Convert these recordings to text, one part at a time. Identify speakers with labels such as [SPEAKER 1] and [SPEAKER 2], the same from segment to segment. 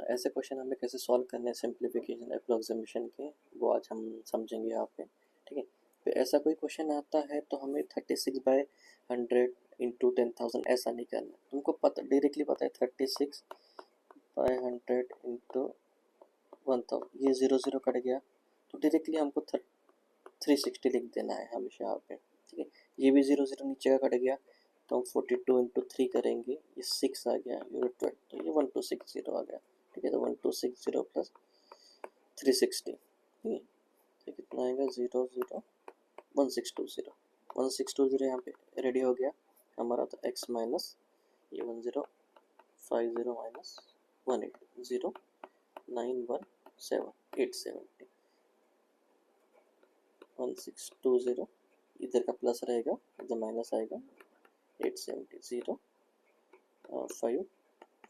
[SPEAKER 1] ऐसे क्वेश्चन हमें कैसे सॉल्व करने हैं सिंप्लीफिकेशन अप्रोक्सीमेशन के, वो आज हम समझेंगे यहाँ पे। ठीक है, फिर ऐसा कोई क्वेश्चन आता है तो हमें 36/100 इंटू 10,000 ऐसा नहीं करना। तुमको पता डायरेक्टली पता है 36/100 इंटू 1000, ये 0 0 कट गया तो डायरेक्टली हमको 360 लिख देना है हमेशा यहाँ पे। ठीक है, ये भी 0 0 नीचे का कट गया तो हम 42 इंटू 3 करेंगे, ये 6 आ गया, ये 12, तो ये 1260 आ गया। ठीक है, तो 1260 प्लस 360, ठीक है, तो कितना आएगा 0 0 1620, 1620 यहाँ पे रेडी हो गया हमारा। तो x माइनस ये 1050 माइनस 180 917 870 1620, इधर का प्लस रहेगा, इधर माइनस आएगा, 870 0 5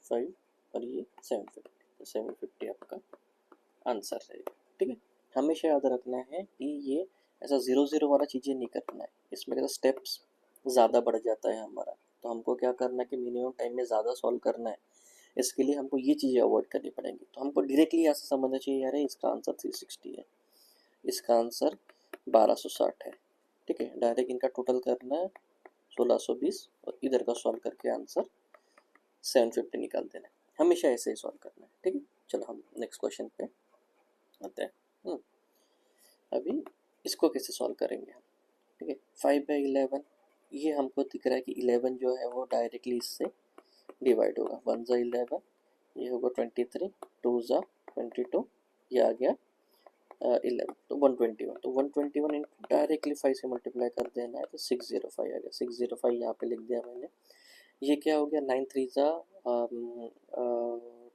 [SPEAKER 1] 5 और ये 750, तो 750 आपका आंसर रहेगा। ठीक है, हमेशा याद रखना है कि ये ऐसा 0 0 वाला चीज़ें नहीं करना है, इसमें क्या स्टेप्स ज़्यादा बढ़ जाता है हमारा। तो हमको क्या करना है कि मिनिमम टाइम में ज़्यादा सॉल्व करना है, इसके लिए हमको ये चीज़ें अवॉइड करनी पड़ेंगी। तो हमको डायरेक्टली ऐसा समझना चाहिए यार इसका आंसर 360 है, इसका आंसर 1260 है। ठीक है, डायरेक्ट इनका टोटल करना है 1620 और इधर का सॉल्व करके आंसर 750 निकाल देना है। हमेशा ऐसे ही सॉल्व करना है। ठीक है, चलो हम नेक्स्ट क्वेश्चन पे आते हैं। अभी इसको कैसे सॉल्व करेंगे हम। ठीक है, 5/11, ये हमको दिख रहा है कि 11 जो है वो डायरेक्टली इससे डिवाइड होगा। 1 ज़ा 11, ये होगा 23, 2 ज़ा 22, ये आ गया 11, तो 121, तो 121 इंटू डायरेक्टली 5 से मल्टीप्लाई कर देना है, तो 605 आ गया। 605 यहाँ पे लिख दिया मैंने। ये क्या हो गया, 9 3 ज़ा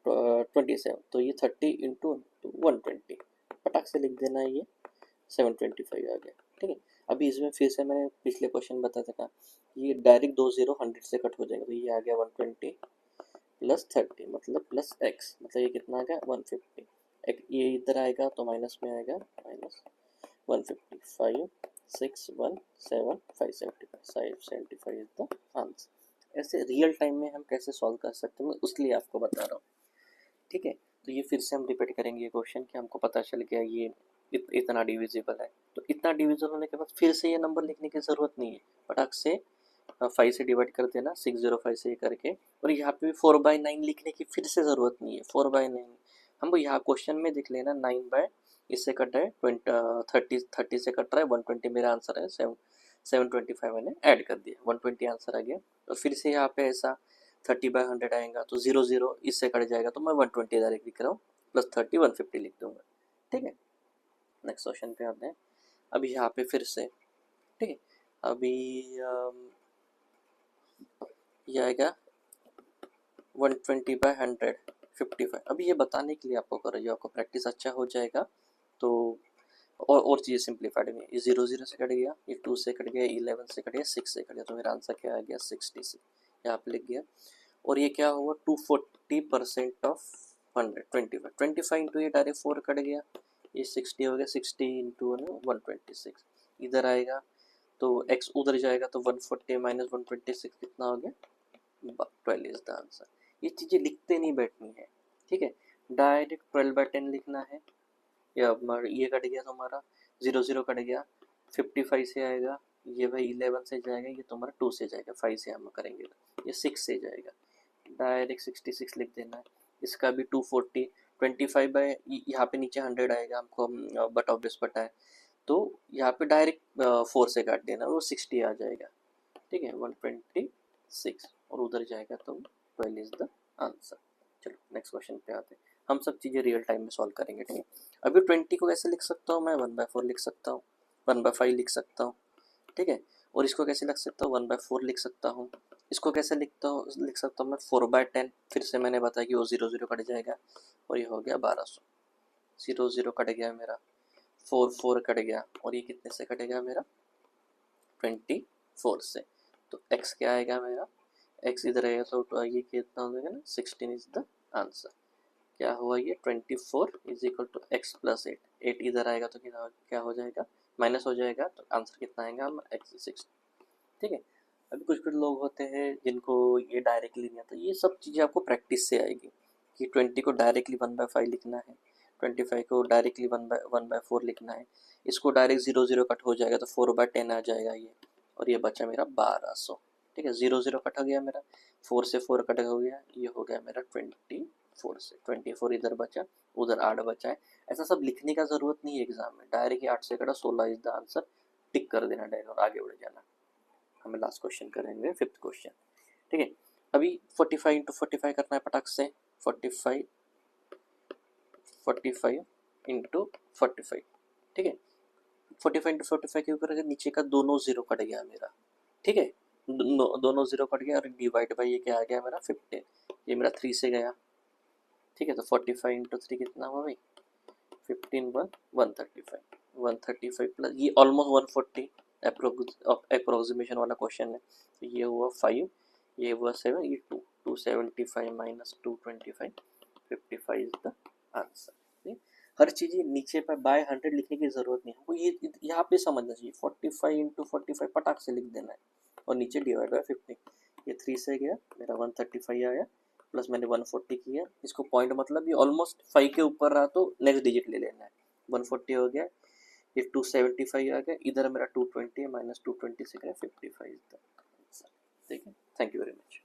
[SPEAKER 1] 27, तो ये 30 इंटू 120, पटाख से लिख देना है, ये 725 आ गया। ठीक है, अभी इसमें फिर से मैंने पिछले क्वेश्चन बताया था, ये डायरेक्ट 2 0 100 से कट हो जाएगा, तो ये आ गया 120 प्लस 30 मतलब प्लस एक्स, मतलब ये कितना आ गया 150। ये इधर आएगा तो माइनस में आएगा, माइनस 150, 5 6 1 7 575 इज द आंसर। ऐसे रियल टाइम में हम कैसे सॉल्व कर सकते हैं, मैं उसके लिए आपको बता रहा हूँ। ठीक है, तो ये फिर से हम रिपीट करेंगे ये क्वेश्चन कि हमको पता चल गया ये इतना डिविजिबल है। तो इतना डिविजिबल होने के बाद फिर से ये नंबर लिखने की ज़रूरत नहीं है, फटाक से 5 से डिवाइड कर देना, 605 से करके। और यहाँ पे भी 4/9 लिखने की फिर से ज़रूरत नहीं है, 4/9 हमको यहाँ क्वेश्चन में देख लेना। 9 बाय इससे कट है 30 से कट रहा है 120, मेरा आंसर है 725, मैंने ऐड कर दिया, 120 आंसर आ गया। तो फिर से यहाँ पे ऐसा 30/100 आएगा तो 0 0 इससे कट जाएगा, तो मैं 120 डायरेक्ट लिख रहा हूँ, प्लस 30 150 लिख दूंगा। ठीक है, नेक्स्ट क्वेश्चन पे आते हैं। अभी यहाँ पे फिर से, ठीक है, अभी ये आएगा 120/100 55। अभी ये बताने के लिए आपको कर रही हो, आपको प्रैक्टिस अच्छा हो जाएगा तो और चीज़ें सिंप्लीफाइड में। ये 0 0 से कट गया, ये 2 से कट गया, 11 से कट गया, 6 से कट गया, तो मेरा आंसर क्या आ गया 66, यहाँ पे लिख गया। और ये क्या हुआ 240% ऑफ 100 25 इंटू ये डायरेक्ट 4 कट गया, ये 60 हो गया, 60 इंटू 126 इधर आएगा, तो x उधर जाएगा तो 140 माइनस 126 कितना हो गया 12 इज द आंसर। ये चीज़ें लिखते नहीं बैठनी है। ठीक है, डायरेक्ट 12/10 लिखना है। या ये कट गया तो हमारा 0 0 कट गया, 55 से आएगा, ये भाई 11 से जाएगा, ये तुम्हारा 2 से जाएगा, 5 से हम करेंगे तो ये 6 से जाएगा, डायरेक्ट 66 लिख देना है। इसका भी 240, 25 बाय यहाँ पे नीचे 100 आएगा, हमको बट ऑब्वियस पता है, तो यहाँ पे डायरेक्ट 4 से काट देना, वो 60 आ जाएगा। ठीक है, 126 और उधर जाएगा तो 12 इज द आंसर। चलो नेक्स्ट क्वेश्चन पे आते हैं, हम सब चीज़ें रियल टाइम में सॉल्व करेंगे। ठीक है, अभी 20 को कैसे लिख सकता हूँ मैं, 1/4 लिख सकता हूँ, 1/5 लिख सकता हूँ। ठीक है, और इसको कैसे लिख सकता हूँ 1/4 लिख सकता हूँ। इसको कैसे लिख सकता हूँ मैं 4/10, फिर से मैंने बताया कि वो 0 0 कट जाएगा और ये हो गया 1200, 0 0 कट गया मेरा, 4 4 कट गया, और ये कितने से कटेगा मेरा 24 से, तो x क्या आएगा मेरा, x इधर आएगा तो ये कितना हो जाएगा ना 16 इज द आंसर। क्या हुआ ये 24 is equal to x plus 8 इधर आएगा तो क्या हो जाएगा माइनस हो जाएगा, तो आंसर कितना आएगा x 6। ठीक है, अभी कुछ कुछ लोग होते हैं जिनको ये डायरेक्टली नहीं आता, ये सब चीज़ें आपको प्रैक्टिस से आएगी। कि 20 को डायरेक्टली 1/5 लिखना है, 25 को डायरेक्टली 1/4 लिखना है, इसको डायरेक्ट 0 कट हो जाएगा तो 4/10 आ जाएगा ये, और ये बचा मेरा 1200। ठीक है, 0 कट हो गया मेरा, 4 से 4 कट हो गया, ये हो गया मेरा 24 से 24 इधर बचा, उधर 8 बचा है। ऐसा सब लिखने का ज़रूरत नहीं है एग्जाम में, डायरेक्ट ही 8 से कटा 16 इज द आंसर, टिक कर देना डायरेक्ट और आगे बढ़ जाना। हमें लास्ट क्वेश्चन करेंगे, 5th क्वेश्चन। ठीक है, अभी 45 × 45 करना है पटाख से, 45 × 45। ठीक है, 45 × 45 क्यों करेंगे, नीचे का दोनों जीरो कट गया मेरा। ठीक है, दोनों जीरो कट गया और डिवाइड बाई ये क्या आ गया मेरा 15, ये मेरा 3 से गया। ठीक है, तो 45 × 3 कितना हुआ भाई, 15 135, 135 प्लस ये ऑलमोस्ट 140 अप्रोक्सीमेशन वाला क्वेश्चन है। तो ये हुआ 5, ये हुआ 7, ये 2, 275 माइनस 225, 55 इज द आंसर। हर चीज़ नीचे पर बाय 100 लिखने की ज़रूरत नहीं है, हमको ये यहाँ पे समझना चाहिए, 45 × 45 पटाख से लिख देना है और नीचे डिवाइड बाय 50। ये 3 से गया मेरा 135 आया, प्लस मैंने 140 किया, इसको पॉइंट मतलब ये ऑलमोस्ट 5 के ऊपर रहा तो नेक्स्ट डिजिट ले लेना है। 140 हो गया, ये 275 आ गया, इधर मेरा 220 है, माइनस 220 से गया 55 इज द आंसर। ठीक है, थैंक यू वेरी मच।